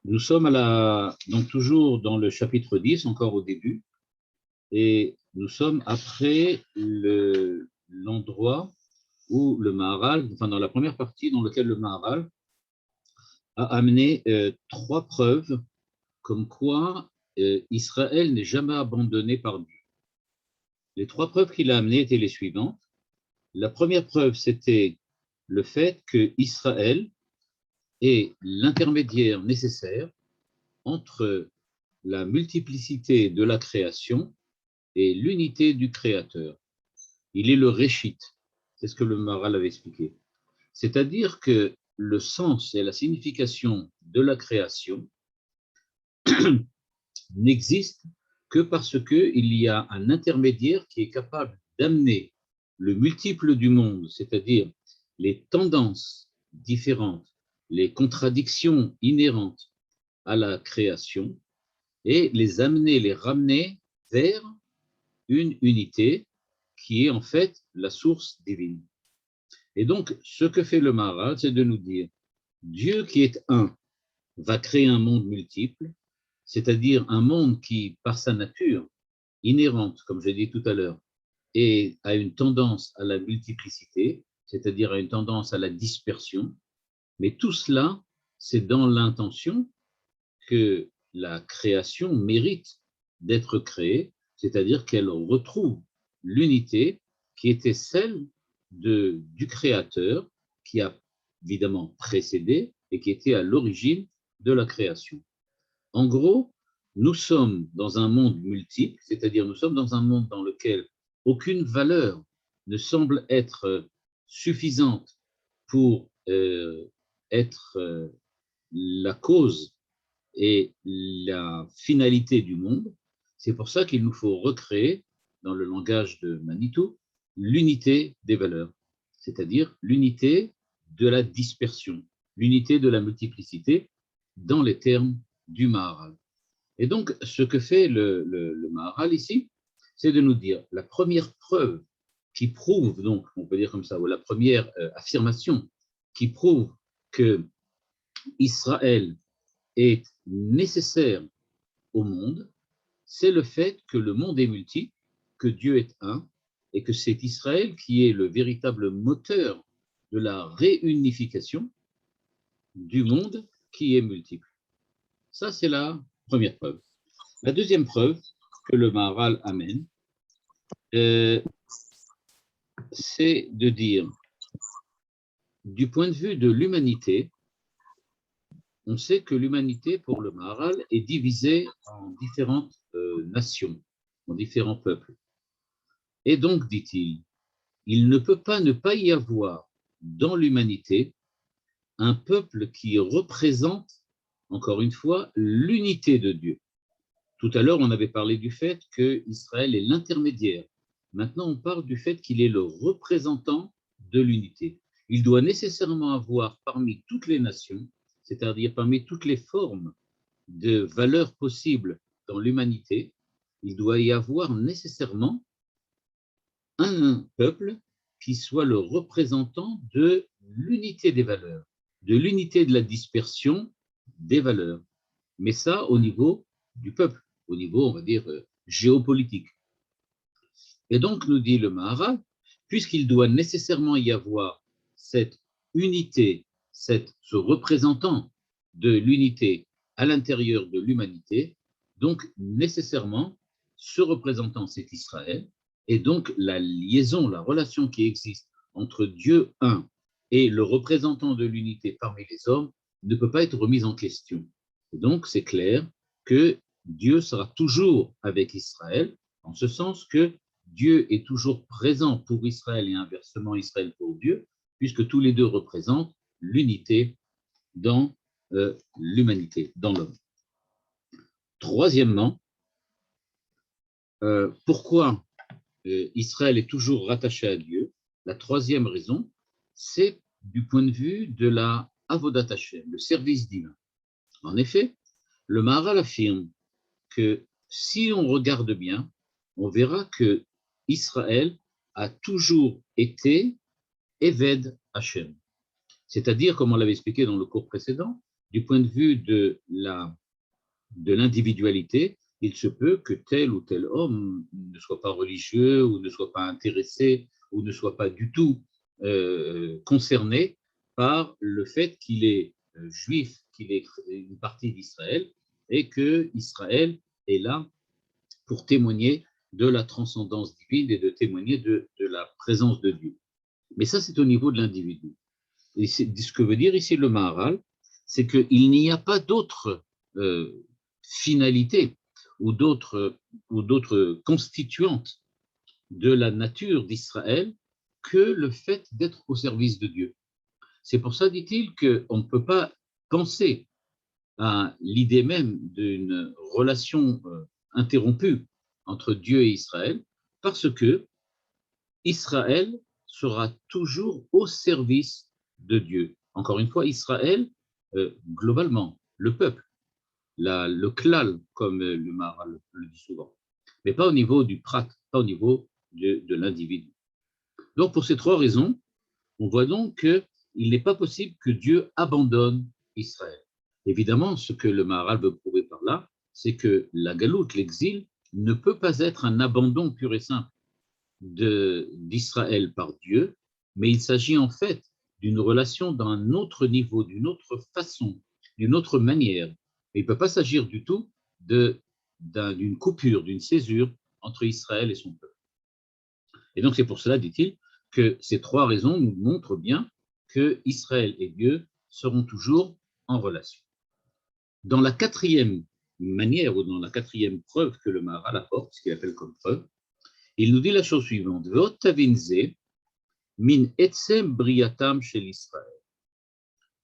Nous sommes donc toujours dans le chapitre 10, encore au début, et nous sommes après l'endroit où le Maharal, enfin dans la première partie dans laquelle le Maharal a amené trois preuves comme quoi Israël n'est jamais abandonné par Dieu. Les trois preuves qu'il a amenées étaient les suivantes. La première preuve, c'était le fait que Israël est l'intermédiaire nécessaire entre la multiplicité de la création et l'unité du Créateur. Il est le Réchit, c'est ce que le Maharal avait expliqué. C'est-à-dire que le sens et la signification de la création n'existent que parce qu'il y a un intermédiaire qui est capable d'amener le multiple du monde, c'est-à-dire les tendances différentes, les contradictions inhérentes à la création, et les amener, les ramener vers une unité qui est en fait la source divine. Et donc, ce que fait le Maharal, c'est de nous dire, Dieu qui est un, va créer un monde multiple, c'est-à-dire un monde qui, par sa nature inhérente, comme j'ai dit tout à l'heure, a une tendance à la multiplicité, c'est-à-dire à une tendance à la dispersion, mais tout cela, c'est dans l'intention que la création mérite d'être créée, c'est-à-dire qu'elle retrouve l'unité qui était celle du Créateur, qui a évidemment précédé et qui était à l'origine de la création. En gros, nous sommes dans un monde multiple, c'est-à-dire nous sommes dans un monde dans lequel aucune valeur ne semble être suffisante pour être la cause et la finalité du monde. C'est pour ça qu'il nous faut recréer, dans le langage de Manitou, l'unité des valeurs, c'est-à-dire l'unité de la dispersion, l'unité de la multiplicité, dans les termes du Maharal. Et donc, ce que fait le Maharal ici, c'est de nous dire la première preuve qui prouve, donc, on peut dire comme ça, ou la première affirmation qui prouve que Israël est nécessaire au monde, c'est le fait que le monde est multiple, que Dieu est un, et que c'est Israël qui est le véritable moteur de la réunification du monde qui est multiple. Ça, c'est la première preuve. La deuxième preuve que le Maharal amène, c'est de dire, du point de vue de l'humanité, on sait que l'humanité, pour le Maharal, est divisée en différentes nations, en différents peuples. Et donc, dit-il, il ne peut pas ne pas y avoir dans l'humanité un peuple qui représente, encore une fois, l'unité de Dieu. Tout à l'heure, on avait parlé du fait qu'Israël est l'intermédiaire. Maintenant, on parle du fait qu'il est le représentant de l'unité. Il doit nécessairement avoir parmi toutes les nations, c'est-à-dire parmi toutes les formes de valeurs possibles dans l'humanité, il doit y avoir nécessairement un peuple qui soit le représentant de l'unité des valeurs, de l'unité de la dispersion des valeurs. Mais ça au niveau du peuple, au niveau, on va dire, géopolitique. Et donc, nous dit le Maharal, puisqu'il doit nécessairement y avoir cette unité, ce représentant de l'unité à l'intérieur de l'humanité, donc nécessairement, ce représentant, c'est Israël, et donc la liaison, la relation qui existe entre Dieu un et le représentant de l'unité parmi les hommes ne peut pas être remise en question. Et donc, c'est clair que Dieu sera toujours avec Israël, en ce sens que Dieu est toujours présent pour Israël et inversement Israël pour Dieu, puisque tous les deux représentent l'unité dans l'humanité, dans l'homme. Troisièmement, pourquoi Israël est toujours rattaché à Dieu? La troisième raison, c'est du point de vue de la Avodat Hashem, le service divin. En effet, le Maharal affirme que si on regarde bien, on verra que Israël a toujours été Eved Hashem. C'est-à-dire, comme on l'avait expliqué dans le cours précédent, du point de vue de l'individualité, il se peut que tel ou tel homme ne soit pas religieux ou ne soit pas intéressé ou ne soit pas du tout concerné par le fait qu'il est juif, qu'il est une partie d'Israël et que Israël est là pour témoigner de la transcendance divine et de témoigner de la présence de Dieu. Mais ça, c'est au niveau de l'individu. Et ce que veut dire ici le Maharal, c'est qu'il n'y a pas d'autre finalité ou d'autres constituantes de la nature d'Israël que le fait d'être au service de Dieu. C'est pour ça, dit-il, qu'on ne peut pas penser à l'idée même d'une relation interrompue entre Dieu et Israël, parce que Israël sera toujours au service de Dieu. Encore une fois, Israël, globalement, le peuple, le klal, comme le Maharal le dit souvent, mais pas au niveau du prat, pas au niveau de l'individu. Donc, pour ces trois raisons, on voit donc qu'il n'est pas possible que Dieu abandonne Israël. Évidemment, ce que le Maharal veut prouver par là, c'est que la galoute, l'exil, ne peut pas être un abandon pur et simple d'Israël par Dieu, mais il s'agit en fait d'une relation d'un autre niveau, d'une autre façon, d'une autre manière. Il ne peut pas s'agir du tout d'une coupure, d'une césure entre Israël et son peuple. Et donc c'est pour cela, dit-il, que ces trois raisons nous montrent bien que Israël et Dieu seront toujours en relation. Dans la quatrième manière ou dans la quatrième preuve que le Maharal apporte, ce qu'il appelle comme preuve, il nous dit la chose suivante: min etzem briatam shel Israël.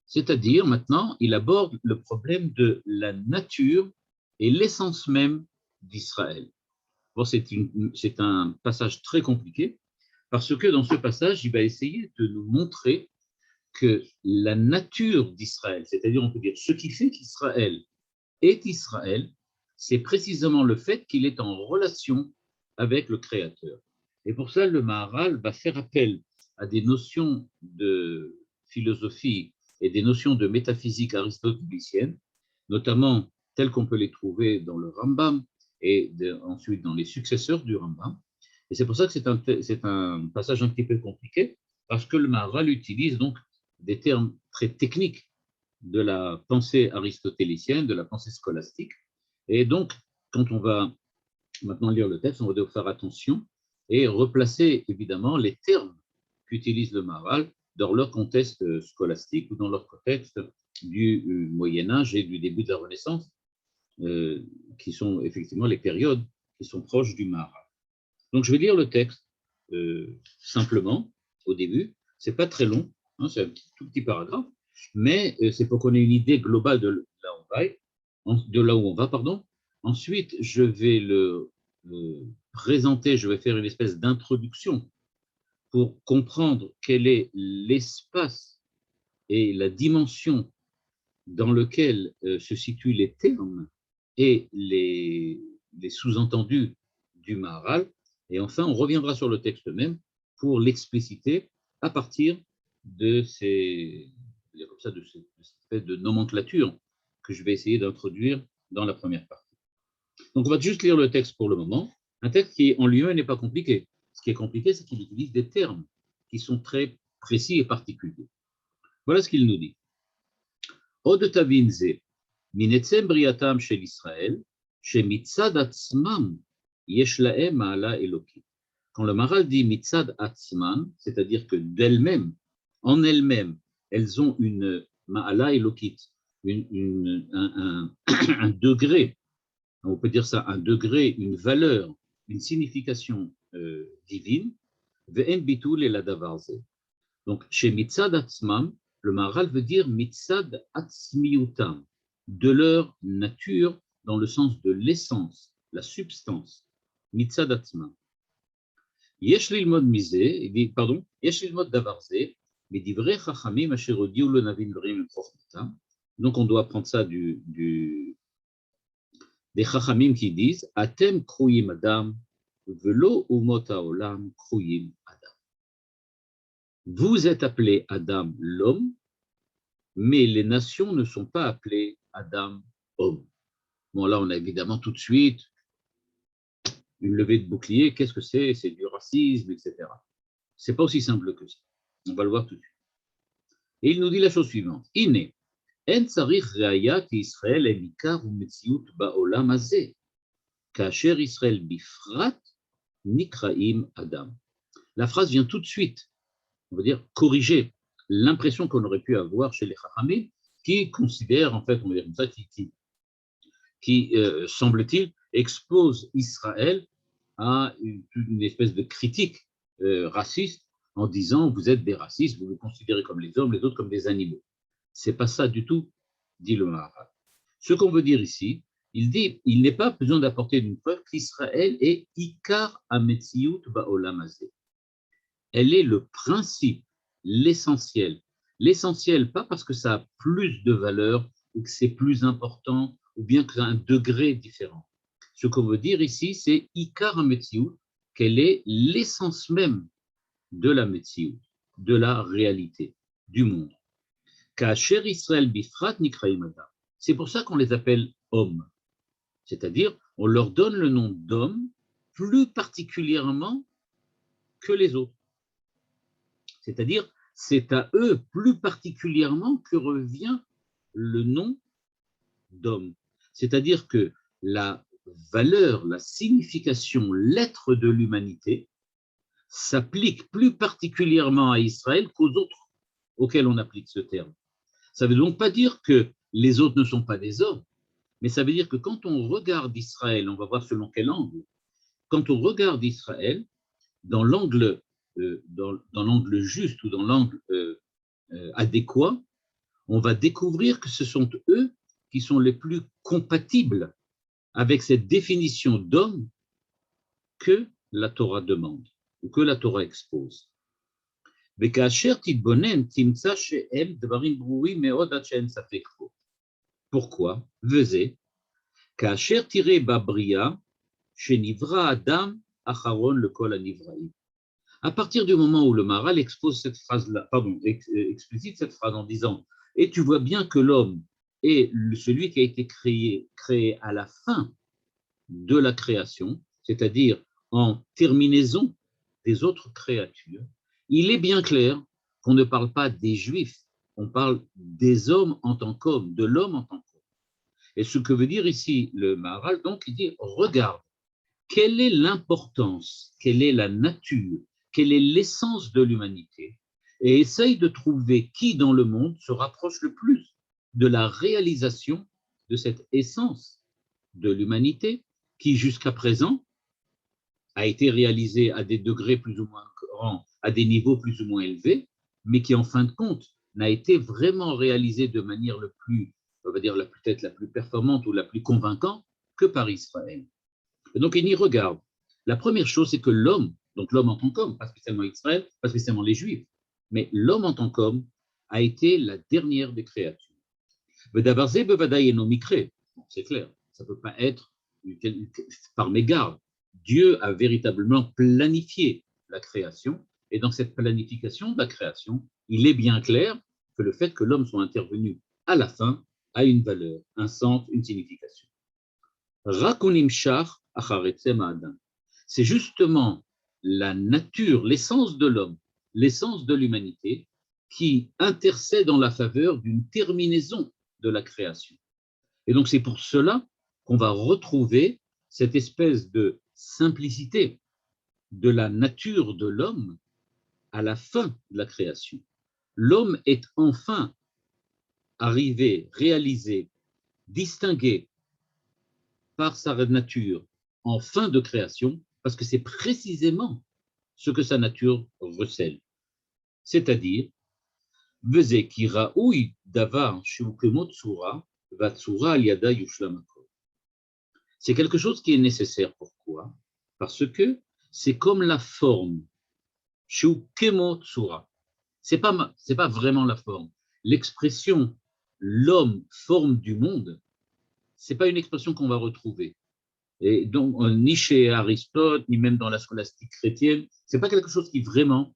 C'est-à-dire, maintenant, il aborde le problème de la nature et l'essence même d'Israël. Bon, c'est un passage très compliqué, parce que dans ce passage, il va essayer de nous montrer que la nature d'Israël, c'est-à-dire, on peut dire, ce qui fait qu'Israël est Israël, c'est précisément le fait qu'il est en relation avec le Créateur. Et pour ça, le Maharal va faire appel à des notions de philosophie et des notions de métaphysique aristotélicienne, notamment telles qu'on peut les trouver dans le Rambam et ensuite dans les successeurs du Rambam. Et c'est pour ça que c'est un passage un petit peu compliqué, parce que le Maharal utilise donc des termes très techniques de la pensée aristotélicienne, de la pensée scolastique. Et donc, quand on va maintenant lire le texte, on va devoir faire attention et replacer évidemment les termes qu'utilise le Maharal dans leur contexte scolastique ou dans leur contexte du Moyen-Âge et du début de la Renaissance, qui sont effectivement les périodes qui sont proches du Maharal. Donc, je vais lire le texte simplement au début. C'est pas très long, hein, c'est un tout petit paragraphe, mais c'est pour qu'on ait une idée globale de là où on va, pardon. Ensuite, je vais le présenter, je vais faire une espèce d'introduction pour comprendre quel est l'espace et la dimension dans lequel se situent les termes et les sous-entendus du Maharal. Et enfin, on reviendra sur le texte même pour l'expliciter à partir de cette espèce de nomenclature que je vais essayer d'introduire dans la première partie. Donc, on va juste lire le texte pour le moment. Un texte qui, en lui-même, n'est pas compliqué. Ce qui est compliqué, c'est qu'il utilise des termes qui sont très précis et particuliers. Voilà ce qu'il nous dit. Od tavin ze, min etzem briatam shel Israël, shemitzad atzmam yesh lahem ma'ala elokit. Quand le Maharal dit mitzad atzman, c'est-à-dire que d'elles-mêmes, en elles-mêmes, elles ont une ma'ala elokit, un degré, on peut dire ça, un degré, une valeur, une signification divine, ve'en bitul el hadavar ze. Donc, chez mitzad atzmam, le Maharal veut dire mitzad atzmiutam, de leur nature dans le sens de l'essence, la substance, mitzad atzmam. Yesh lilmod mize, pardon, yesh lilmod davar ze, midivrei chachamim asher hodiu lo navin dvarim chochmatam. Donc, on doit prendre ça des chachamim qui disent atem kruyim adam, velo umot haolam kruyim adam. Vous êtes appelé Adam, l'homme, mais les nations ne sont pas appelées Adam, homme. Bon, là, on a évidemment tout de suite une levée de bouclier. Qu'est-ce que c'est? C'est du racisme, etc. C'est pas aussi simple que ça. On va le voir tout de suite. Et il nous dit la chose suivante. Iné, en tsarich raya ki Israël est mikar ou metziut ba'olam hazeh, kasher Israël bifrat nikraim Adam. La phrase vient tout de suite, on va dire, corriger l'impression qu'on aurait pu avoir chez les Chachamim, qui considèrent, en fait, on va dire comme ça, qui semble-t-il, expose Israël à une espèce de critique raciste en disant vous êtes des racistes, vous vous considérez comme les hommes, les autres comme des animaux. C'est pas ça du tout, dit le Maharal. Ce qu'on veut dire ici, il dit il n'est pas besoin d'apporter une preuve qu'Israël est Ikar Ametziut Ba'olam Hazeh. Elle est le principe, l'essentiel. L'essentiel, pas parce que ça a plus de valeur ou que c'est plus important ou bien que ça a un degré différent. Ce qu'on veut dire ici, c'est Ikar Ametziut, quelle est l'essence même de la Metziut, de la réalité, du monde. Kasher Israël bifrat nikraim Adam. C'est pour ça qu'on les appelle hommes. C'est-à-dire, on leur donne le nom d'homme plus particulièrement que les autres. C'est-à-dire, c'est à eux plus particulièrement que revient le nom d'homme. C'est-à-dire que la valeur, la signification, l'être de l'humanité s'applique plus particulièrement à Israël qu'aux autres auxquels on applique ce terme. Ça ne veut donc pas dire que les autres ne sont pas des hommes, mais ça veut dire que quand on regarde Israël, on va voir selon quel angle, quand on regarde Israël, dans l'angle juste ou dans l'angle adéquat, on va découvrir que ce sont eux qui sont les plus compatibles avec cette définition d'homme que la Torah demande ou que la Torah expose. Pourquoi? Vezé, כאשר תראה בבריאה שנברא אדם אחרון לכל הנבראים. À partir du moment où le Maharal expose cette phrase-là, explicite cette phrase en disant « Et tu vois bien que l'homme est celui qui a été créé à la fin de la création, c'est-à-dire en terminaison des autres créatures, il est bien clair qu'on ne parle pas des Juifs, on parle des hommes en tant qu'hommes, de l'homme en tant qu'homme. Et ce que veut dire ici le Maharal, donc, il dit « Regarde, quelle est l'importance, quelle est la nature, quelle est l'essence de l'humanité, et essaye de trouver qui dans le monde se rapproche le plus de la réalisation de cette essence de l'humanité qui jusqu'à présent a été réalisée à des degrés plus ou moins grands, à des niveaux plus ou moins élevés, mais qui en fin de compte n'a été vraiment réalisée de manière on va dire peut-être la plus performante ou la plus convaincante que par Israël. Et donc il y regarde. La première chose, c'est que l'homme, donc l'homme en tant qu'homme, pas spécialement Israël, pas spécialement les Juifs, mais l'homme en tant qu'homme a été la dernière des créatures. C'est clair, ça ne peut pas être par mégarde. Dieu a véritablement planifié la création, et dans cette planification de la création, il est bien clair que le fait que l'homme soit intervenu à la fin a une valeur, un sens, une signification. C'est justement la nature, l'essence de l'homme, l'essence de l'humanité qui intercède en la faveur d'une terminaison de la création. Et donc c'est pour cela qu'on va retrouver cette espèce de simplicité de la nature de l'homme à la fin de la création. L'homme est enfin arrivé, réalisé, distingué par sa nature en fin de création, parce que c'est précisément ce que sa nature recèle. C'est-à-dire, c'est quelque chose qui est nécessaire. Pourquoi? Parce que c'est comme la forme. C'est pas vraiment la forme. L'expression l'homme forme du monde, c'est pas une expression qu'on va retrouver. Et donc, ni chez Aristote, ni même dans la scolastique chrétienne, c'est pas quelque chose qui vraiment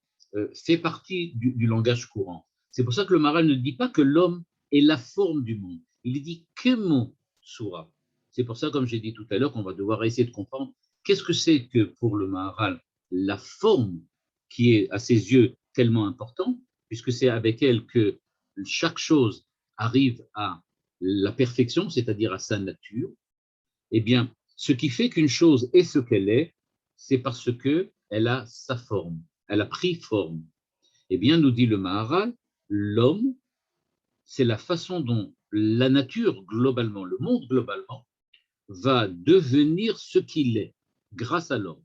fait partie du langage courant. C'est pour ça que le Maharal ne dit pas que l'homme et la forme du monde. Il dit que mon Tsura. C'est pour ça, comme j'ai dit tout à l'heure, qu'on va devoir essayer de comprendre qu'est-ce que c'est que pour le Maharal, la forme qui est à ses yeux tellement importante, puisque c'est avec elle que chaque chose arrive à la perfection, c'est-à-dire à sa nature. Eh bien, ce qui fait qu'une chose est ce qu'elle est, c'est parce qu'elle a sa forme, elle a pris forme. Eh bien, nous dit le Maharal, l'homme, c'est la façon dont la nature globalement, le monde globalement, va devenir ce qu'il est grâce à l'homme.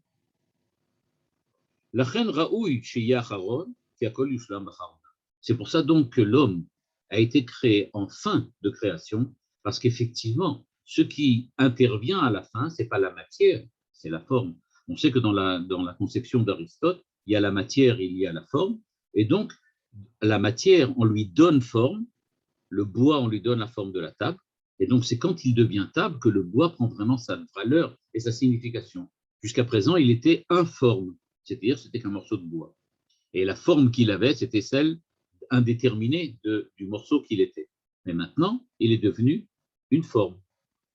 C'est pour ça donc que l'homme a été créé en fin de création, parce qu'effectivement, ce qui intervient à la fin, ce n'est pas la matière, c'est la forme. On sait que dans la conception d'Aristote, il y a la matière, il y a la forme, et donc la matière, on lui donne forme, le bois, on lui donne la forme de la table, et donc c'est quand il devient table que le bois prend vraiment sa valeur et sa signification. Jusqu'à présent, il était informe, c'est-à-dire c'était qu'un morceau de bois. Et la forme qu'il avait, c'était celle indéterminée du morceau qu'il était. Mais maintenant, il est devenu une forme,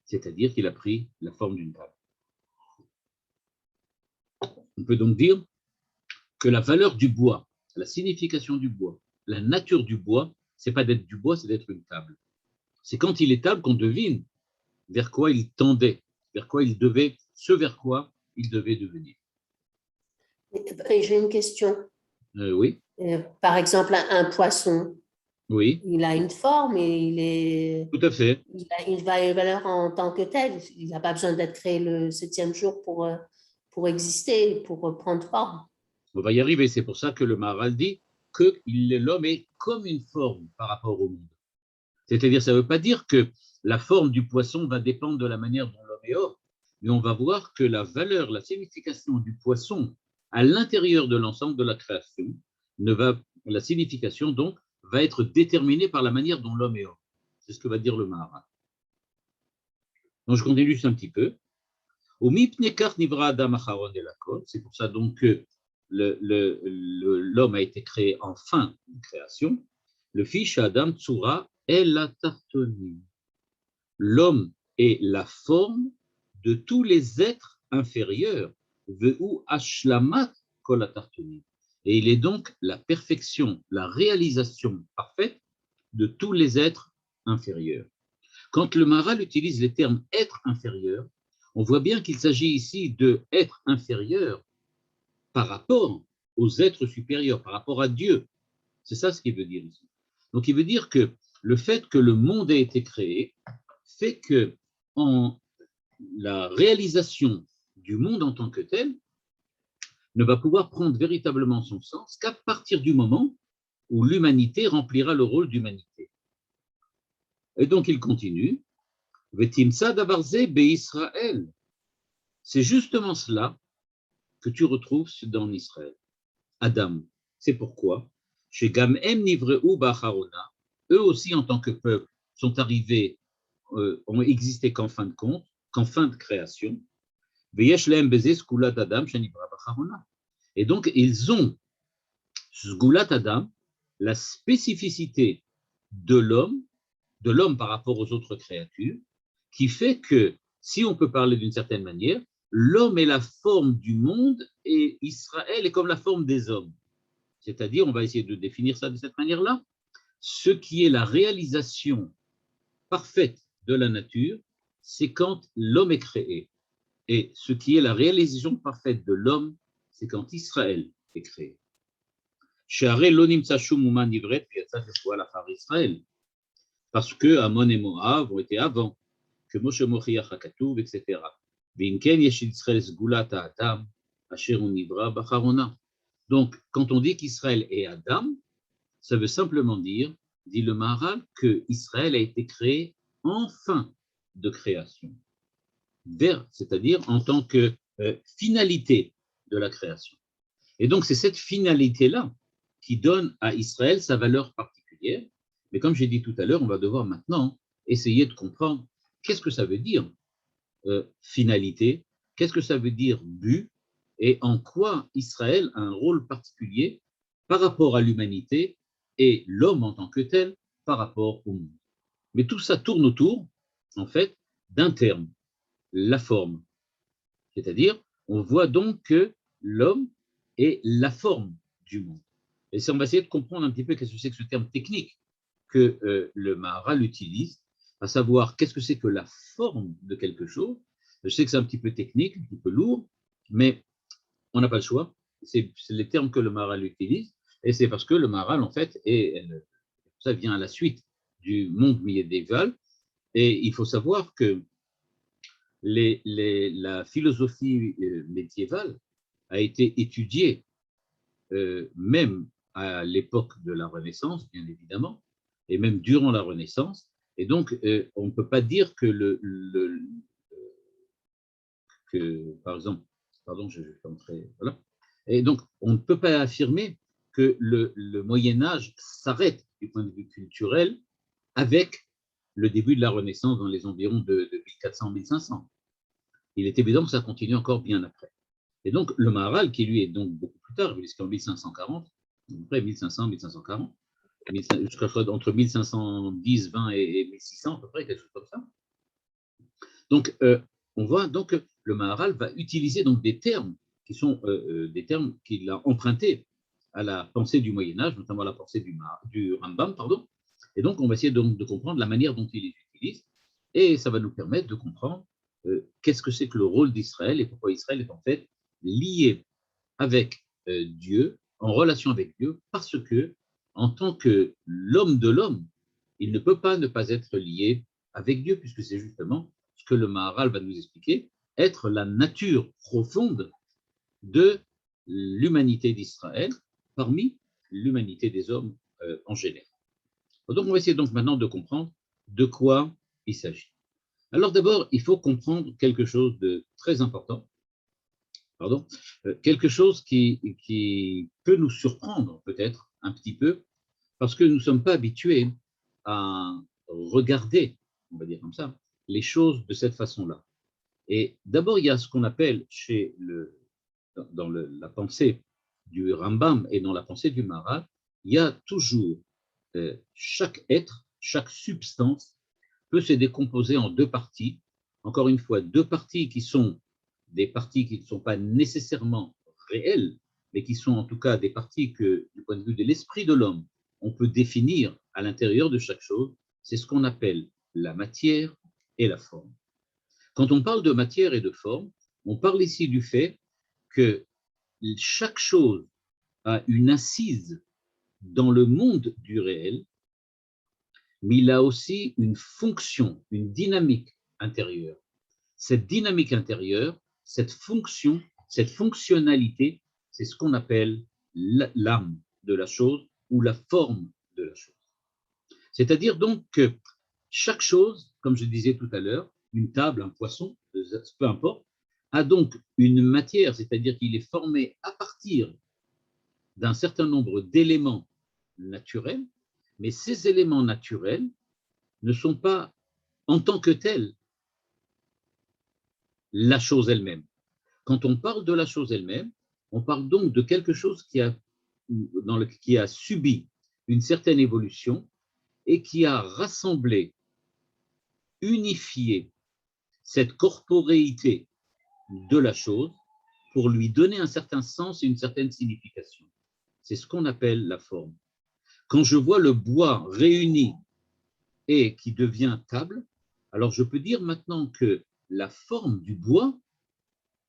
c'est-à-dire qu'il a pris la forme d'une table. On peut donc dire que la valeur du bois, la signification du bois, la nature du bois, c'est pas d'être du bois, c'est d'être une table. C'est quand il est table qu'on devine vers quoi il tendait, vers quoi il devait, ce vers quoi il devait devenir. Et j'ai une question. Oui. Par exemple, un poisson, Oui. Il a une forme et il est. Tout à fait. Il a une valeur en tant que tel. Il n'a pas besoin d'être créé le 7e jour pour exister, pour prendre forme. On va y arriver. C'est pour ça que le Maharal dit que l'homme est comme une forme par rapport au monde. C'est-à-dire, ça ne veut pas dire que la forme du poisson va dépendre de la manière dont l'homme est homme, mais on va voir que la valeur, la signification du poisson à l'intérieur de l'ensemble de la création, la signification donc va être déterminée par la manière dont l'homme est homme. C'est ce que va dire le Maharal. Donc je continue juste un petit peu. C'est pour ça donc que l'homme a été créé en fin de création. Le fiche Adam Tsura est la tartonie. L'homme est la forme de tous les êtres inférieurs. Ve'u ashlamat kol atartonim. Et il est donc la perfection, la réalisation parfaite de tous les êtres inférieurs. Quand le Maharal utilise les termes être inférieur, on voit bien qu'il s'agit ici de être inférieur par rapport aux êtres supérieurs, par rapport à Dieu. C'est ça ce qu'il veut dire ici. Donc il veut dire que le fait que le monde ait été créé fait que en la réalisation du monde en tant que tel ne va pouvoir prendre véritablement son sens qu'à partir du moment où l'humanité remplira le rôle d'humanité. Et donc il continue, Vetimsa davarze be'Israël. C'est justement cela que tu retrouves dans Israël. Adam, c'est pourquoi, chez Gamem Nivreu Bacharona, eux aussi en tant que peuple sont arrivés, ont existé qu'en fin de compte, qu'en fin de création. Et donc ils ont Sgulat Adam, la spécificité de l'homme par rapport aux autres créatures, qui fait que, si on peut parler d'une certaine manière, l'homme est la forme du monde et Israël est comme la forme des hommes. C'est-à-dire, on va essayer de définir ça de cette manière-là, ce qui est la réalisation parfaite de la nature, c'est quand l'homme est créé. Et ce qui est la réalisation parfaite de l'homme, c'est quand Israël est créé. Parce que Ammon et Moab ont été avant, que Moshe Mochiach HaKatuv, etc. Donc, quand on dit qu'Israël est Adam, ça veut simplement dire, dit le Maharal, que Israël a été créé en fin de création, c'est-à-dire en tant que finalité de la création. Et donc, c'est cette finalité-là qui donne à Israël sa valeur particulière. Mais comme j'ai dit tout à l'heure, on va devoir maintenant essayer de comprendre qu'est-ce que ça veut dire finalité, qu'est-ce que ça veut dire but, et en quoi Israël a un rôle particulier par rapport à l'humanité et l'homme en tant que tel par rapport au monde. Mais tout ça tourne autour, en fait, d'un terme, la forme. C'est-à-dire, on voit donc que l'homme est la forme du monde. Et on va essayer de comprendre un petit peu qu'est-ce que c'est que ce terme technique que le Maharal utilise, à savoir qu'est-ce que c'est que la forme de quelque chose. Je sais que c'est un petit peu technique, un petit peu lourd, mais on n'a pas le choix. C'est les termes que le Maharal utilise, et c'est parce que le Maharal, en fait, ça vient à la suite du monde médiéval, et il faut savoir que la philosophie médiévale a été étudiée même à l'époque de la Renaissance, bien évidemment, et même durant la Renaissance. Et donc, on ne peut pas dire que par exemple, pardon, je vais entrer, voilà. Et donc, on ne peut pas affirmer que le Moyen-Âge s'arrête du point de vue culturel avec le début de la Renaissance dans les environs de 1400-1500. Il est évident que ça continue encore bien après. Et donc, le Maharal, qui lui est donc beaucoup plus tard, jusqu'en 1540, à peu près 1500, 1540, entre 1510, 20 et 1600, à peu près, quelque chose comme ça. Donc, on voit donc que le Maharal va utiliser donc des termes qui sont des termes qu'il a empruntés à la pensée du Moyen-Âge, notamment à la pensée du Rambam, pardon. Et donc, on va essayer donc de comprendre la manière dont il les utilise, et ça va nous permettre de comprendre qu'est-ce que c'est que le rôle d'Israël et pourquoi Israël est en fait lié avec Dieu, en relation avec Dieu, parce que, en tant que l'homme de l'homme, il ne peut pas ne pas être lié avec Dieu, puisque c'est justement ce que le Maharal va nous expliquer, être la nature profonde de l'humanité d'Israël parmi l'humanité des hommes en général. Donc, on va essayer donc maintenant de comprendre de quoi il s'agit. Alors d'abord, il faut comprendre quelque chose de très important, pardon, quelque chose qui peut nous surprendre peut-être un petit peu, parce que nous ne sommes pas habitués à regarder, on va dire comme ça, les choses de cette façon-là. Et d'abord, il y a ce qu'on appelle dans la pensée du Rambam et dans la pensée du Maharal, il y a toujours chaque être, chaque substance peut se décomposer en deux parties. Encore une fois, deux parties qui sont des parties qui ne sont pas nécessairement réelles, mais qui sont en tout cas des parties que, du point de vue de l'esprit de l'homme, on peut définir à l'intérieur de chaque chose. C'est ce qu'on appelle la matière et la forme. Quand on parle de matière et de forme, on parle ici du fait que chaque chose a une assise dans le monde du réel, mais il a aussi une fonction, une dynamique intérieure. Cette dynamique intérieure, cette fonction, cette fonctionnalité, c'est ce qu'on appelle l'âme de la chose ou la forme de la chose. C'est-à-dire donc que chaque chose, comme je disais tout à l'heure, une table, un poisson, peu importe, a donc une matière, c'est-à-dire qu'il est formé à partir d'un certain nombre d'éléments naturels, mais ces éléments naturels ne sont pas en tant que tels la chose elle-même. Quand on parle de la chose elle-même, on parle donc de quelque chose qui a subi une certaine évolution et qui a rassemblé, unifié cette corporéité de la chose pour lui donner un certain sens et une certaine signification. C'est ce qu'on appelle la forme. Quand je vois le bois réuni et qui devient table, alors je peux dire maintenant que la forme du bois,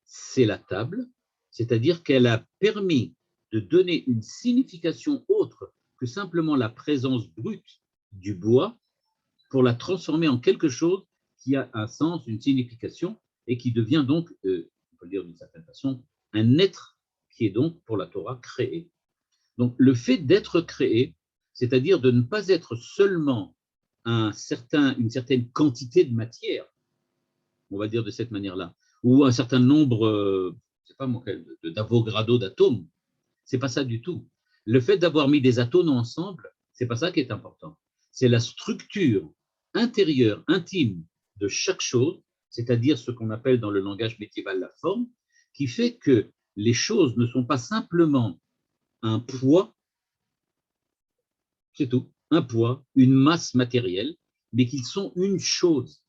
c'est la table, c'est-à-dire qu'elle a permis de donner une signification autre que simplement la présence brute du bois pour la transformer en quelque chose qui a un sens, une signification et qui devient donc, on peut le dire d'une certaine façon, un être qui est donc pour la Torah créé. Donc le fait d'être créé, c'est-à-dire de ne pas être seulement une certaine quantité de matière, on va dire de cette manière-là, ou un certain nombre, je sais pas moi, d'Avogadro d'atomes, c'est pas ça du tout. Le fait d'avoir mis des atomes ensemble, c'est pas ça qui est important. C'est la structure intérieure, intime de chaque chose, c'est-à-dire ce qu'on appelle dans le langage médiéval la forme, qui fait que les choses ne sont pas simplement un poids, c'est tout, un poids, une masse matérielle, mais qu'ils sont une chose,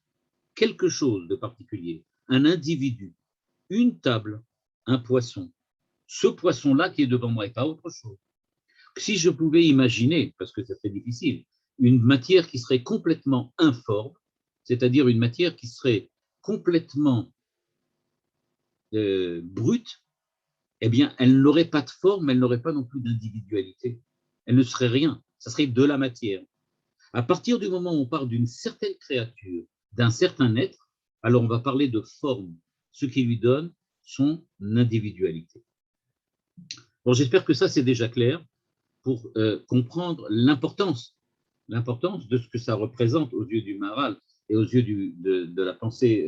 quelque chose de particulier, un individu, une table, un poisson. Ce poisson-là qui est devant moi et pas autre chose. Si je pouvais imaginer, parce que ça serait difficile, une matière qui serait complètement informe, c'est-à-dire une matière qui serait complètement brute, eh bien, elle n'aurait pas de forme, elle n'aurait pas non plus d'individualité. Elle ne serait rien, ça serait de la matière. À partir du moment où on parle d'une certaine créature, d'un certain être, alors on va parler de forme, ce qui lui donne son individualité. Bon, j'espère que ça, c'est déjà clair pour comprendre l'importance de ce que ça représente aux yeux du Maharal et aux yeux de la pensée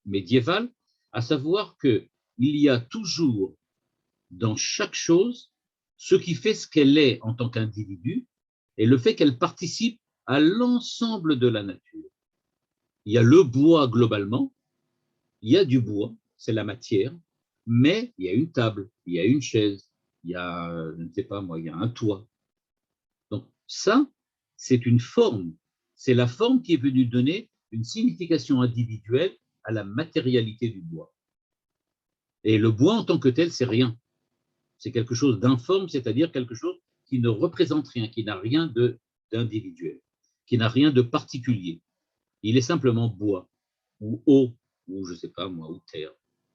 médiévale, à savoir qu'il y a toujours dans chaque chose ce qui fait ce qu'elle est en tant qu'individu et le fait qu'elle participe à l'ensemble de la nature. Il y a le bois globalement, il y a du bois, c'est la matière, mais il y a une table, il y a une chaise, il y a, je ne sais pas moi, il y a un toit. Donc ça, c'est une forme. C'est la forme qui est venue donner une signification individuelle à la matérialité du bois. Et le bois en tant que tel, c'est rien. C'est quelque chose d'informe, c'est-à-dire quelque chose qui ne représente rien, qui n'a rien d'individuel, qui n'a rien de particulier. Il est simplement bois, ou eau, ou je ne sais pas moi, ou terre.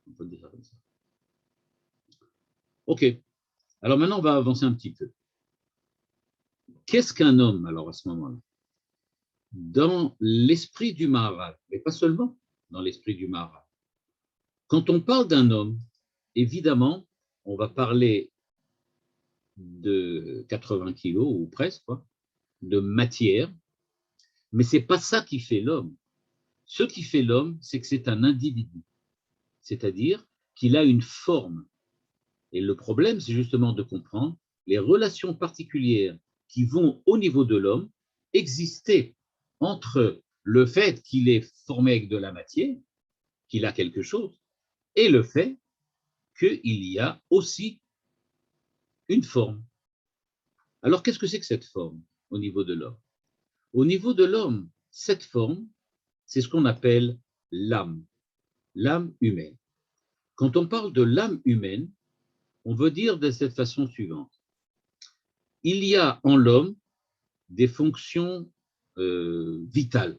On peut dire ça comme ça. Ok, alors maintenant on va avancer un petit peu. Qu'est-ce qu'un homme alors à ce moment-là? Dans l'esprit du Maharal, mais pas seulement dans l'esprit du Maharal. Quand on parle d'un homme, évidemment, on va parler de 80 kilos ou presque, quoi, de matière, mais ce n'est pas ça qui fait l'homme. Ce qui fait l'homme, c'est que c'est un individu, c'est-à-dire qu'il a une forme. Et le problème, c'est justement de comprendre les relations particulières qui vont au niveau de l'homme exister entre le fait qu'il est formé avec de la matière, qu'il a quelque chose, et le fait qu'il y a aussi une forme. Alors, qu'est-ce que c'est que cette forme au niveau de l'homme? Au niveau de l'homme, cette forme, c'est ce qu'on appelle l'âme humaine. Quand on parle de l'âme humaine, on veut dire de cette façon suivante. Il y a en l'homme des fonctions vitales.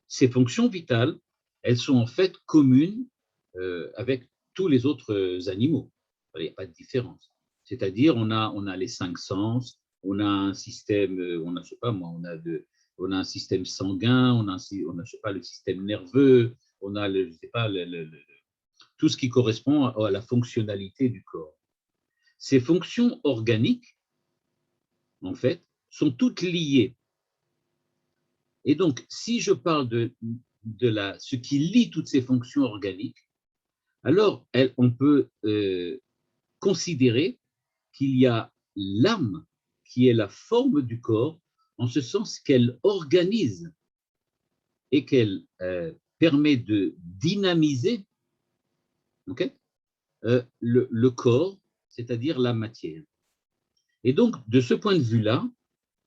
Ces fonctions vitales, elles sont en fait communes avec tous les autres animaux. Il n'y a pas de différence. C'est-à-dire, on a les 5 sens, on a un système, je sais pas moi, on a un système sanguin, on a je sais pas, le système nerveux, on a je sais pas, tout ce qui correspond à la fonctionnalité du corps. Ces fonctions organiques, en fait, sont toutes liées. Et donc, si je parle de ce qui lie toutes ces fonctions organiques, alors on peut considérer qu'il y a l'âme qui est la forme du corps, en ce sens qu'elle organise et qu'elle permet de dynamiser okay, le corps, c'est-à-dire la matière. Et donc, de ce point de vue-là,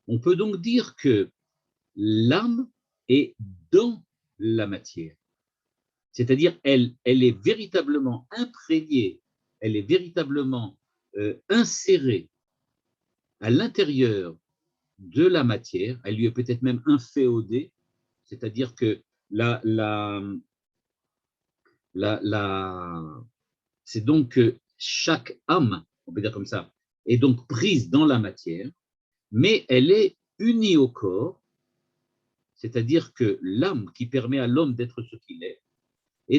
on peut donc dire que l'âme est dans la matière. C'est-à-dire, elle est véritablement imprégnée, elle est véritablement insérée à l'intérieur de la matière, elle lui est peut-être même inféodée, c'est-à-dire que c'est donc que chaque âme, on peut dire comme ça, est donc prise dans la matière, mais elle est unie au corps, c'est-à-dire que l'âme qui permet à l'homme d'être ce qu'il est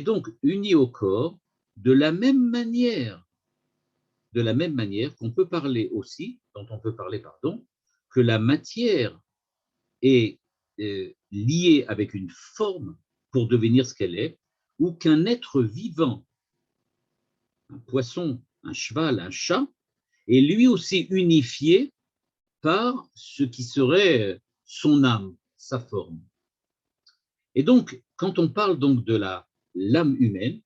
donc unie au corps de la même manière qu'on peut parler aussi, dont on peut parler, pardon, que la matière est liée avec une forme pour devenir ce qu'elle est, ou qu'un être vivant, un poisson, un cheval, un chat, est lui aussi unifié par ce qui serait son âme, sa forme. Et donc, quand on parle donc de l'âme humaine,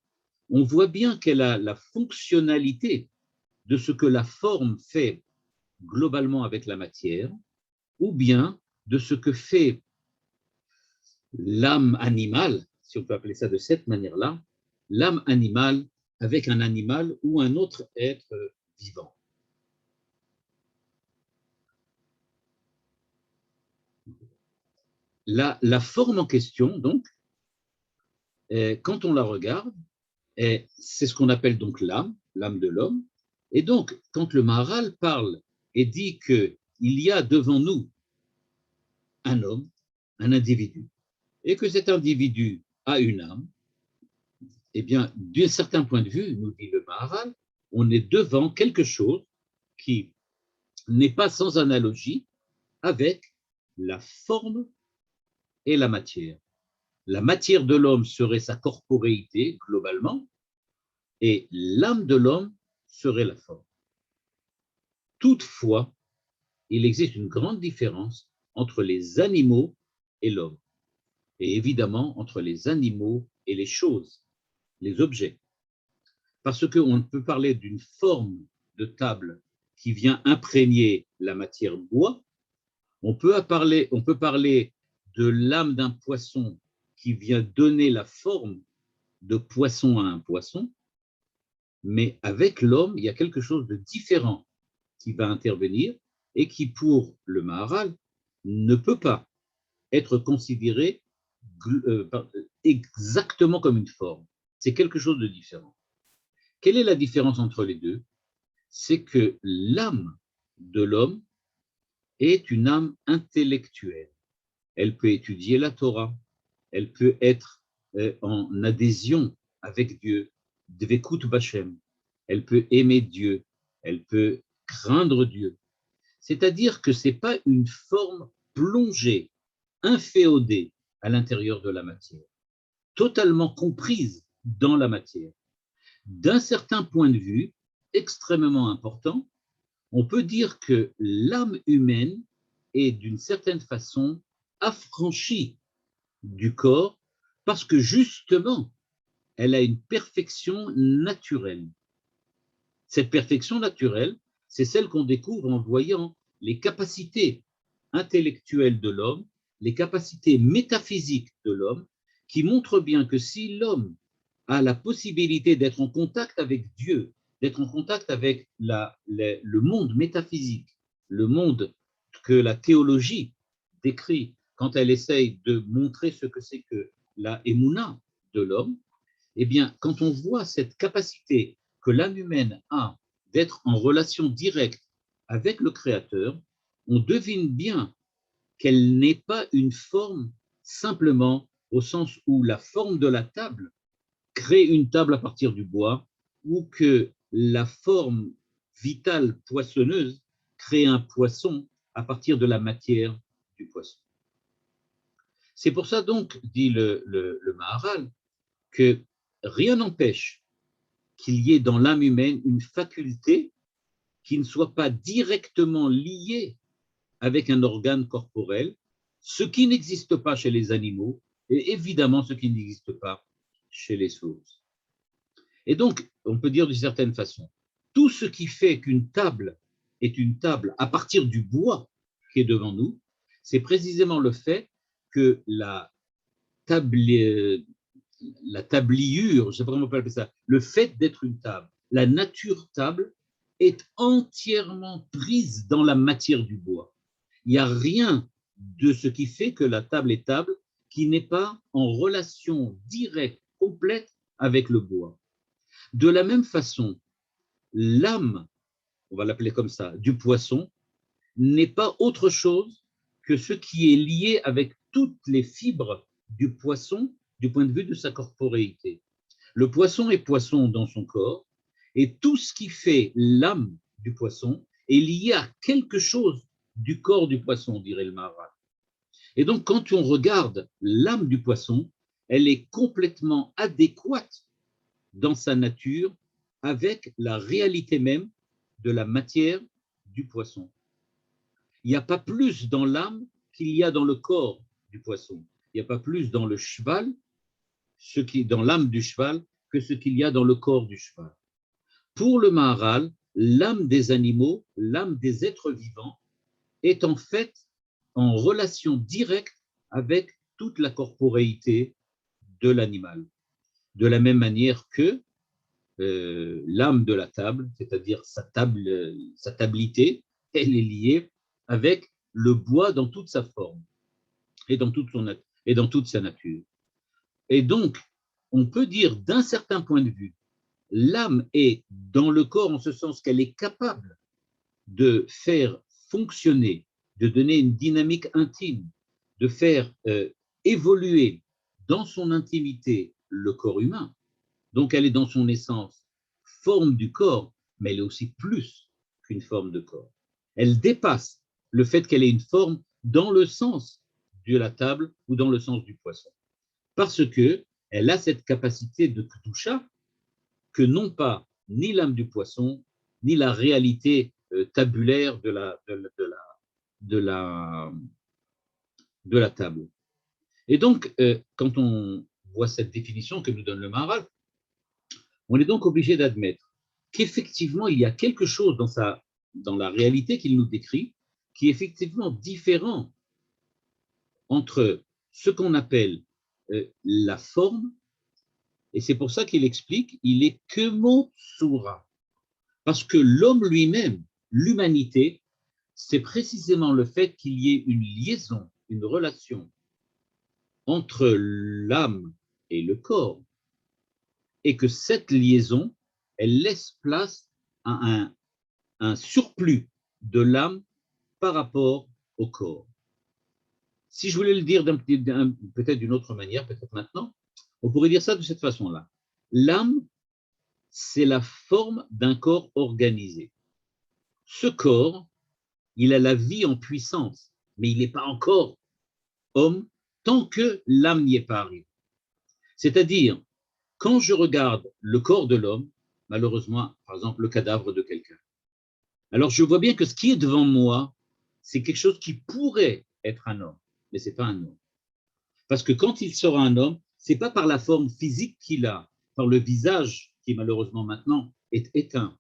on voit bien qu'elle a la fonctionnalité de ce que la forme fait globalement avec la matière, ou bien de ce que fait l'âme animale, si on peut appeler ça de cette manière-là, l'âme animale avec un animal ou un autre être vivant. La forme en question, donc, quand on la regarde, c'est ce qu'on appelle donc l'âme de l'homme. Et donc, quand le Maharal parle et dit qu'il y a devant nous un homme, un individu, et que cet individu a une âme, eh bien, d'un certain point de vue, nous dit le Maharal, on est devant quelque chose qui n'est pas sans analogie avec la forme et la matière. La matière de l'homme serait sa corporéité, globalement, et l'âme de l'homme serait la forme. Toutefois, il existe une grande différence entre les animaux et l'homme, et évidemment entre les animaux et les choses, les objets. Parce qu'on peut parler d'une forme de table qui vient imprégner la matière bois, on peut parler de l'âme d'un poisson qui vient donner la forme de poisson à un poisson, mais avec l'homme, il y a quelque chose de différent qui va intervenir et qui, pour le Maharal, ne peut pas être considéré exactement comme une forme. C'est quelque chose de différent. Quelle est la différence entre les deux? C'est que l'âme de l'homme est une âme intellectuelle. Elle peut étudier la Torah, elle peut être en adhésion avec Dieu, Dvekut Bachem, elle peut aimer Dieu, elle peut craindre Dieu. C'est-à-dire que ce n'est pas une forme plongée, inféodée à l'intérieur de la matière, totalement comprise dans la matière. D'un certain point de vue, extrêmement important, on peut dire que l'âme humaine est d'une certaine façon affranchie du corps parce que justement, elle a une perfection naturelle. Cette perfection naturelle, c'est celle qu'on découvre en voyant les capacités intellectuelles de l'homme, les capacités métaphysiques de l'homme, qui montrent bien que si l'homme a la possibilité d'être en contact avec Dieu, d'être en contact avec le monde métaphysique, le monde que la théologie décrit quand elle essaye de montrer ce que c'est que la émouna de l'homme, eh bien, quand on voit cette capacité que l'âme humaine a d'être en relation directe avec le Créateur, on devine bien qu'elle n'est pas une forme simplement au sens où la forme de la table crée une table à partir du bois ou que la forme vitale poissonneuse crée un poisson à partir de la matière du poisson. C'est pour ça donc, dit le Maharal, que rien n'empêche qu'il y ait dans l'âme humaine une faculté qui ne soit pas directement liée avec un organe corporel, ce qui n'existe pas chez les animaux et évidemment ce qui n'existe pas chez les choses. Et donc, on peut dire d'une certaine façon, tout ce qui fait qu'une table est une table à partir du bois qui est devant nous, c'est précisément le fait que la tabliure, je ne sais pas comment on peut appeler ça, le fait d'être une table, la nature table est entièrement prise dans la matière du bois. Il n'y a rien de ce qui fait que la table est table qui n'est pas en relation directe, complète avec le bois. De la même façon, l'âme, on va l'appeler comme ça, du poisson, n'est pas autre chose que ce qui est lié avec toutes les fibres du poisson du point de vue de sa corporéité. Le poisson est poisson dans son corps et tout ce qui fait l'âme du poisson est lié à quelque chose du corps du poisson, dirait le Maharal. Et donc, quand on regarde l'âme du poisson, elle est complètement adéquate dans sa nature avec la réalité même de la matière du poisson. Il n'y a pas plus dans l'âme qu'il y a dans le corps du poisson. Il n'y a pas plus dans le cheval, dans l'âme du cheval, que ce qu'il y a dans le corps du cheval. Pour le Maharal, l'âme des animaux, l'âme des êtres vivants, est en fait en relation directe avec toute la corporéité de l'animal. De la même manière que l'âme de la table, c'est-à-dire sa tablité, elle est liée avec le bois dans toute sa forme et dans toute sa nature. Et donc, on peut dire d'un certain point de vue, l'âme est dans le corps en ce sens qu'elle est capable de faire fonctionner, de donner une dynamique intime, de faire évoluer dans son intimité le corps humain. Donc, elle est dans son essence forme du corps, mais elle est aussi plus qu'une forme de corps. Elle dépasse le fait qu'elle ait une forme dans le sens de la table ou dans le sens du poisson. Parce qu'elle a cette capacité de Kedusha que non pas ni l'âme du poisson, ni la réalité tabulaire de la table. Et donc, quand on voit cette définition que nous donne le Maharal, on est donc obligé d'admettre qu'effectivement, il y a quelque chose dans la réalité qu'il nous décrit qui est effectivement différent entre ce qu'on appelle la forme, et c'est pour ça qu'il explique, il est que mon soura. Parce que l'homme lui-même, l'humanité, c'est précisément le fait qu'il y ait une liaison, une relation entre l'âme et le corps, et que cette liaison, elle laisse place à un surplus de l'âme par rapport au corps. Si je voulais le dire peut-être d'une autre manière, peut-être maintenant, on pourrait dire ça de cette façon-là. L'âme, c'est la forme d'un corps organisé. Ce corps, il a la vie en puissance, mais il n'est pas encore homme tant que l'âme n'y est pas arrivée. C'est-à-dire, quand je regarde le corps de l'homme, malheureusement, par exemple, le cadavre de quelqu'un, alors je vois bien que ce qui est devant moi, c'est quelque chose qui pourrait être un homme, mais ce n'est pas un homme. Parce que quand il sera un homme, ce n'est pas par la forme physique qu'il a, par le visage qui malheureusement maintenant est éteint,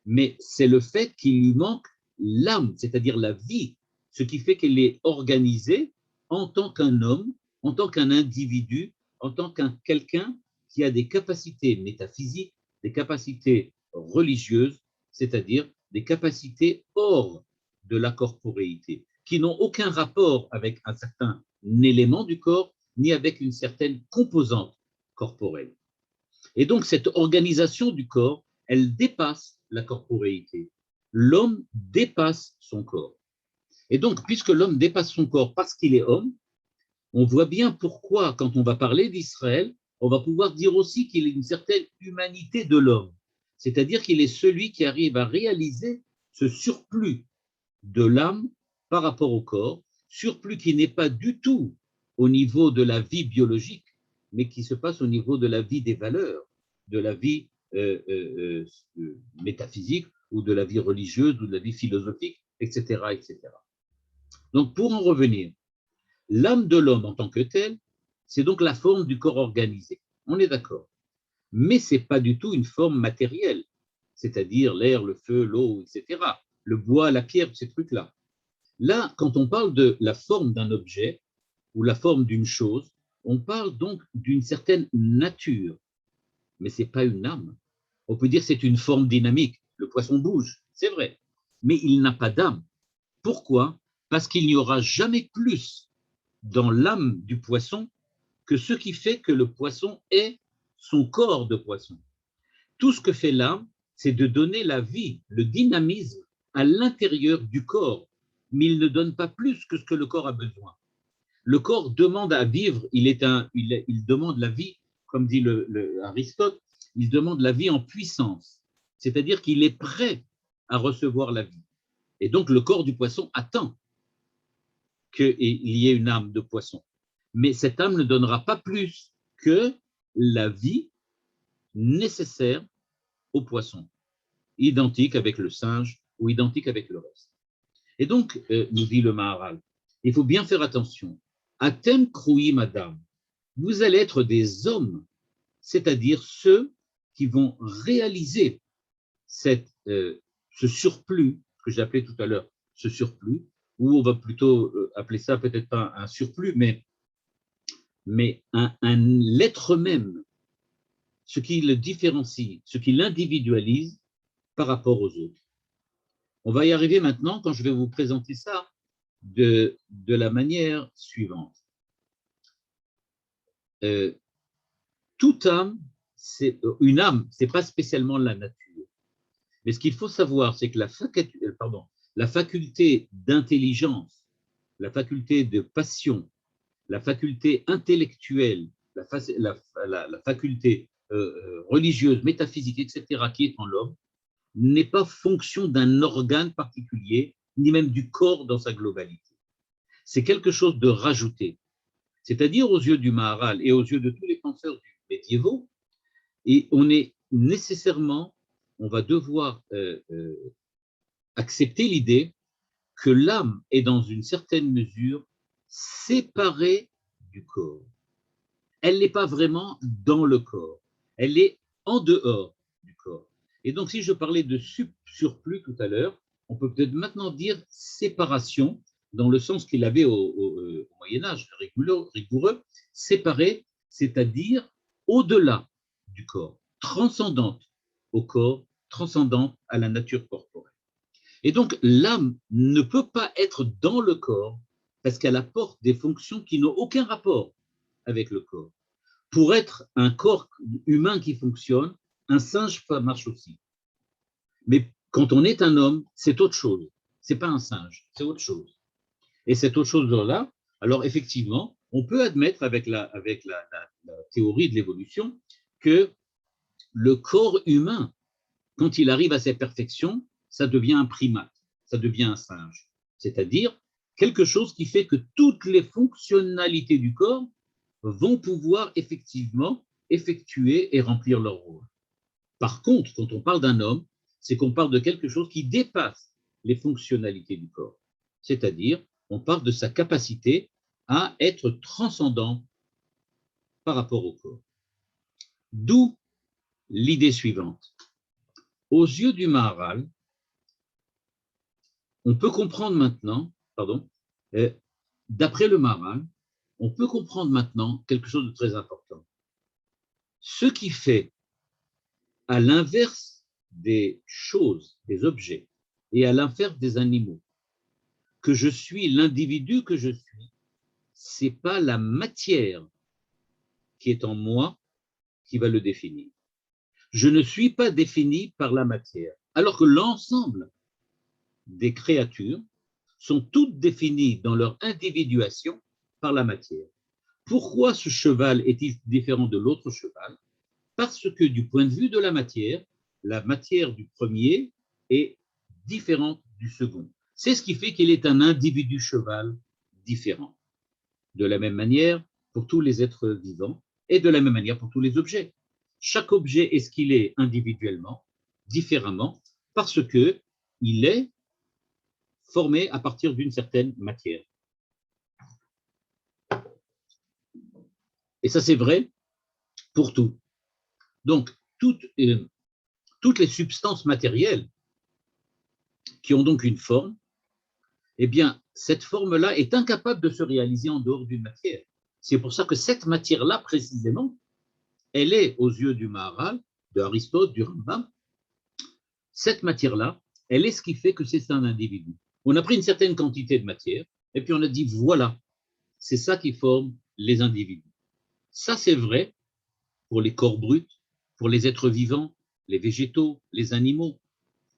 mais c'est le fait qu'il lui manque l'âme, c'est-à-dire la vie, ce qui fait qu'elle est organisée en tant qu'un homme, en tant qu'un individu, en tant qu'un quelqu'un qui a des capacités métaphysiques, des capacités religieuses, c'est-à-dire des capacités hors de la corporéité, qui n'ont aucun rapport avec un certain élément du corps, ni avec une certaine composante corporelle. Et donc, cette organisation du corps, elle dépasse la corporéité. L'homme dépasse son corps. Et donc, puisque l'homme dépasse son corps parce qu'il est homme, on voit bien pourquoi, quand on va parler d'Israël, on va pouvoir dire aussi qu'il y a une certaine humanité de l'homme. C'est-à-dire qu'il est celui qui arrive à réaliser ce surplus de l'âme par rapport au corps, surplus qui n'est pas du tout au niveau de la vie biologique, mais qui se passe au niveau de la vie des valeurs, de la vie métaphysique ou de la vie religieuse ou de la vie philosophique, etc., etc. Donc, pour en revenir, l'âme de l'homme en tant que telle, c'est donc la forme du corps organisé. On est d'accord. Mais ce n'est pas du tout une forme matérielle, c'est-à-dire l'air, le feu, l'eau, etc. Le bois, la pierre, ces trucs-là. Là, quand on parle de la forme d'un objet ou la forme d'une chose, on parle donc d'une certaine nature, mais ce n'est pas une âme. On peut dire que c'est une forme dynamique. Le poisson bouge, c'est vrai, mais il n'a pas d'âme. Pourquoi? Parce qu'il n'y aura jamais plus dans l'âme du poisson que ce qui fait que le poisson est son corps de poisson. Tout ce que fait l'âme, c'est de donner la vie, le dynamisme à l'intérieur du corps, mais il ne donne pas plus que ce que le corps a besoin. Le corps demande à vivre, il demande la vie, comme dit Aristote, il demande la vie en puissance, c'est-à-dire qu'il est prêt à recevoir la vie. Et donc le corps du poisson attend qu'il y ait une âme de poisson. Mais cette âme ne donnera pas plus que la vie nécessaire au poisson, identique avec le singe ou identique avec le reste. Et donc, nous dit le Maharal, il faut bien faire attention. Atem kroui madame, vous allez être des hommes, c'est-à-dire ceux qui vont réaliser ce surplus, que j'ai appelé tout à l'heure ce surplus, ou on va plutôt appeler ça peut-être pas un surplus, mais mais l'être même, ce qui le différencie, ce qui l'individualise par rapport aux autres. On va y arriver maintenant quand je vais vous présenter ça de la manière suivante. Toute âme, une âme, ce n'est pas spécialement la nature. Mais ce qu'il faut savoir, c'est que la faculté d'intelligence, la faculté de passion, la faculté intellectuelle, la faculté religieuse, métaphysique, etc., qui est en l'homme, n'est pas fonction d'un organe particulier, ni même du corps dans sa globalité. C'est quelque chose de rajouté. C'est-à-dire aux yeux du Maharal et aux yeux de tous les penseurs médiévaux, et on est nécessairement, on va devoir accepter l'idée que l'âme est dans une certaine mesure séparée du corps. Elle n'est pas vraiment dans le corps, elle est en dehors du corps. Et donc, si je parlais de surplus tout à l'heure, on peut peut-être maintenant dire séparation, dans le sens qu'il avait au Moyen-Âge, rigoureux, séparé, c'est-à-dire au-delà du corps, transcendante au corps, transcendante à la nature corporelle. Et donc, l'âme ne peut pas être dans le corps parce qu'elle apporte des fonctions qui n'ont aucun rapport avec le corps. Pour être un corps humain qui fonctionne, un singe marche aussi. Mais quand on est un homme, c'est autre chose. Ce n'est pas un singe, c'est autre chose. Et cette autre chose-là, alors effectivement, on peut admettre avec la théorie de l'évolution que le corps humain, quand il arrive à sa perfection, ça devient un primate, ça devient un singe. C'est-à-dire quelque chose qui fait que toutes les fonctionnalités du corps vont pouvoir effectivement effectuer et remplir leur rôle. Par contre, quand on parle d'un homme, c'est qu'on parle de quelque chose qui dépasse les fonctionnalités du corps. C'est-à-dire, on parle de sa capacité à être transcendant par rapport au corps. D'où l'idée suivante. Aux yeux du Maharal, on peut comprendre maintenant, d'après le Maharal, on peut comprendre maintenant quelque chose de très important. Ce qui fait, à l'inverse des choses, des objets, et à l'inverse des animaux, que je suis l'individu que je suis, c'est pas la matière qui est en moi qui va le définir. Je ne suis pas défini par la matière, alors que l'ensemble des créatures sont toutes définies dans leur individuation par la matière. Pourquoi ce cheval est-il différent de l'autre cheval? Parce que du point de vue de la matière du premier est différente du second. C'est ce qui fait qu'il est un individu cheval différent. De la même manière pour tous les êtres vivants et de la même manière pour tous les objets. Chaque objet est ce qu'il est individuellement, différemment, parce qu'il est formé à partir d'une certaine matière. Et ça, c'est vrai pour tout. Donc, toutes les substances matérielles qui ont donc une forme, eh bien, cette forme-là est incapable de se réaliser en dehors d'une matière. C'est pour ça que cette matière-là, précisément, elle est, aux yeux du Maharal, de Aristote, du Rambam, cette matière-là, elle est ce qui fait que c'est un individu. On a pris une certaine quantité de matière, et puis on a dit, voilà, c'est ça qui forme les individus. Ça, c'est vrai pour les corps bruts, pour les êtres vivants, les végétaux, les animaux,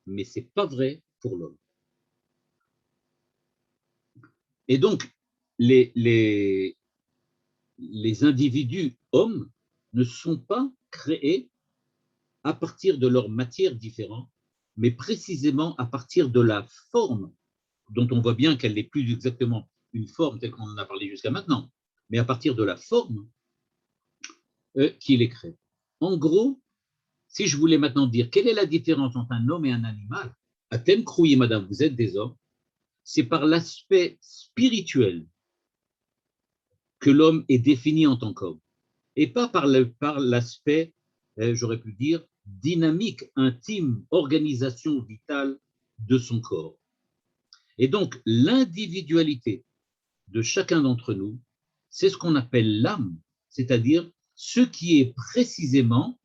mais ce n'est pas vrai pour l'homme. Et donc, les individus hommes ne sont pas créés à partir de leur matière différente, mais précisément à partir de la forme, dont on voit bien qu'elle n'est plus exactement une forme telle qu'on en a parlé jusqu'à maintenant, mais à partir de la forme qui les crée. En gros, si je voulais maintenant dire quelle est la différence entre un homme et un animal, à thème Crouy, madame, vous êtes des hommes, c'est par l'aspect spirituel que l'homme est défini en tant qu'homme, et pas par l'aspect, j'aurais pu dire, dynamique, intime, organisation vitale de son corps. Et donc, l'individualité de chacun d'entre nous c'est ce qu'on appelle l'âme, c'est-à-dire ce qui est précisément,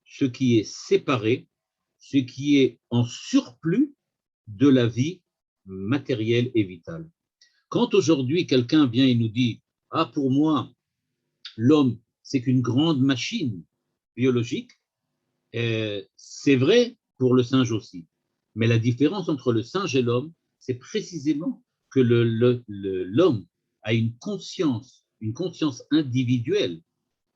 ce qui est séparé, ce qui est en surplus de la vie matérielle et vitale. Quand aujourd'hui quelqu'un vient et nous dit « Ah, pour moi, l'homme, c'est qu'une grande machine biologique », c'est vrai pour le singe aussi. Mais la différence entre le singe et l'homme, c'est précisément que l'homme a une conscience individuelle.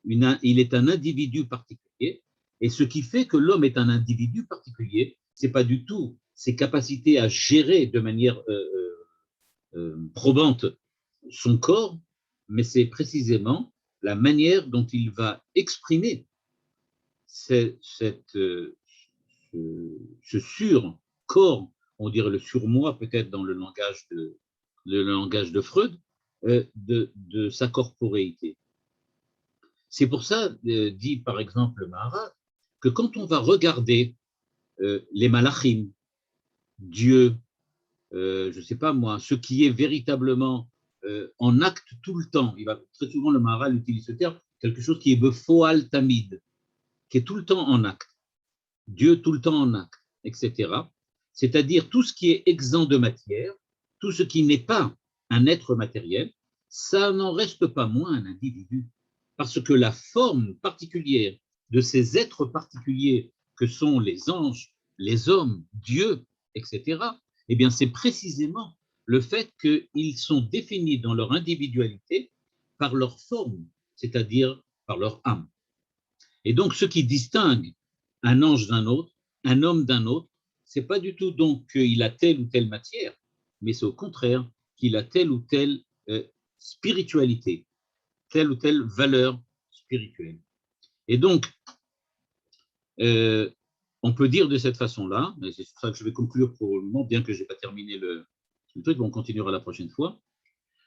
Il est un individu particulier. Et ce qui fait que l'homme est un individu particulier, ce n'est pas du tout ses capacités à gérer de manière probante son corps, mais c'est précisément la manière dont il va exprimer ce surcorps, on dirait le surmoi peut-être dans le langage de Freud, de sa corporéité. C'est pour ça, dit par exemple le Maharal, que quand on va regarder les malachim, Dieu, je ne sais pas moi, ce qui est véritablement en acte tout le temps, il va très souvent le Maharal utilise ce terme, quelque chose qui est befoal tamid, qui est tout le temps en acte, Dieu tout le temps en acte, etc. C'est-à-dire tout ce qui est exempt de matière, tout ce qui n'est pas un être matériel, ça n'en reste pas moins un individu. Parce que la forme particulière de ces êtres particuliers que sont les anges, les hommes, Dieu, etc., eh bien c'est précisément le fait qu'ils sont définis dans leur individualité par leur forme, c'est-à-dire par leur âme. Et donc ce qui distingue un ange d'un autre, un homme d'un autre, c'est pas du tout donc qu'il a telle ou telle matière, mais c'est au contraire qu'il a telle ou telle spiritualité, telle ou telle valeur spirituelle. Et donc, on peut dire de cette façon-là, et c'est ça que je vais conclure pour le moment, bien que je n'ai pas terminé le truc, on continuera la prochaine fois.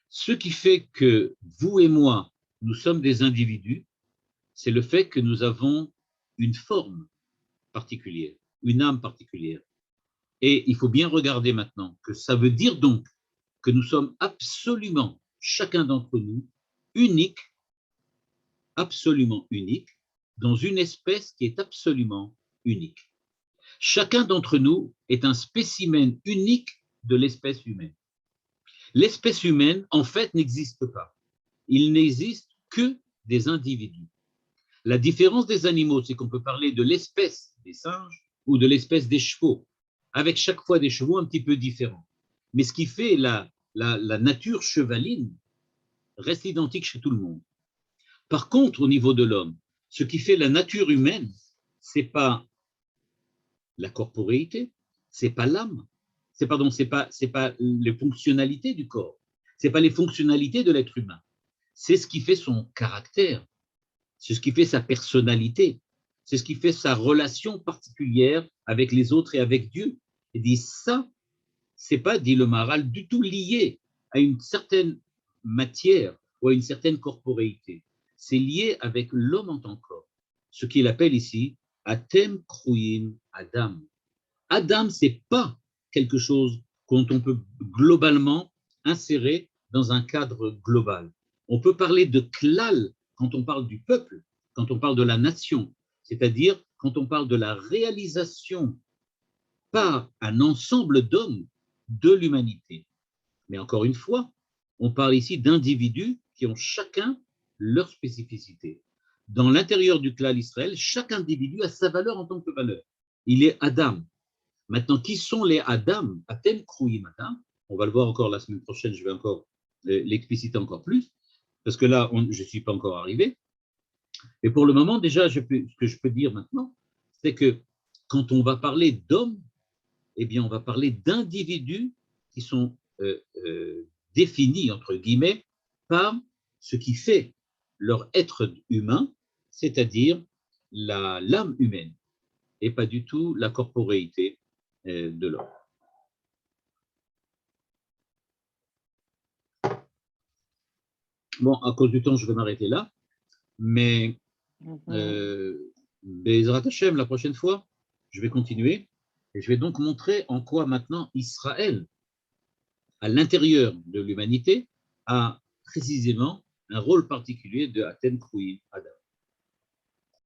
Ce qui fait que vous et moi, nous sommes des individus, c'est le fait que nous avons une forme particulière, une âme particulière. Et il faut bien regarder maintenant que ça veut dire donc que nous sommes absolument, chacun d'entre nous, uniques, absolument uniques, dans une espèce qui est absolument unique. Chacun d'entre nous est un spécimen unique de l'espèce humaine. L'espèce humaine, en fait, n'existe pas. Il n'existe que des individus. La différence des animaux, c'est qu'on peut parler de l'espèce des singes ou de l'espèce des chevaux, avec chaque fois des chevaux un petit peu différents. Mais ce qui fait la nature chevaline reste identique chez tout le monde. Par contre, au niveau de l'homme, ce qui fait la nature humaine, c'est pas la corporéité, c'est pas l'âme, c'est pas les fonctionnalités du corps, c'est pas les fonctionnalités de l'être humain, c'est ce qui fait son caractère, c'est ce qui fait sa personnalité, c'est ce qui fait sa relation particulière avec les autres et avec Dieu. Et dit ça, c'est pas, dit le Maharal, du tout lié à une certaine matière ou à une certaine corporéité. C'est lié avec l'homme en tant que corps. Ce qu'il appelle ici Atem Kruim Adam. Adam, c'est pas quelque chose qu'on peut globalement insérer dans un cadre global. On peut parler de klal quand on parle du peuple, quand on parle de la nation, c'est-à-dire quand on parle de la réalisation par un ensemble d'hommes de l'humanité. Mais encore une fois, on parle ici d'individus qui ont chacun leur spécificité. Dans l'intérieur du klal Israël, chaque individu a sa valeur en tant que valeur. Il est Adam. Maintenant, qui sont les Adam, Atem Kruim Adam? On va le voir encore la semaine prochaine, je vais encore l'expliciter encore plus, parce que là, je ne suis pas encore arrivé. Et pour le moment, déjà, ce que je peux dire maintenant, c'est que quand on va parler d'hommes, eh bien, on va parler d'individus qui sont définis, entre guillemets, par ce qui fait leur être humain, c'est-à-dire l'âme humaine, et pas du tout la corporéité de l'homme. Bon, à cause du temps, je vais m'arrêter là, mais Bezrat Hashem, la prochaine fois, je vais continuer, et je vais donc montrer en quoi maintenant Israël, à l'intérieur de l'humanité, a précisément un rôle particulier de Aten Kruim Adam.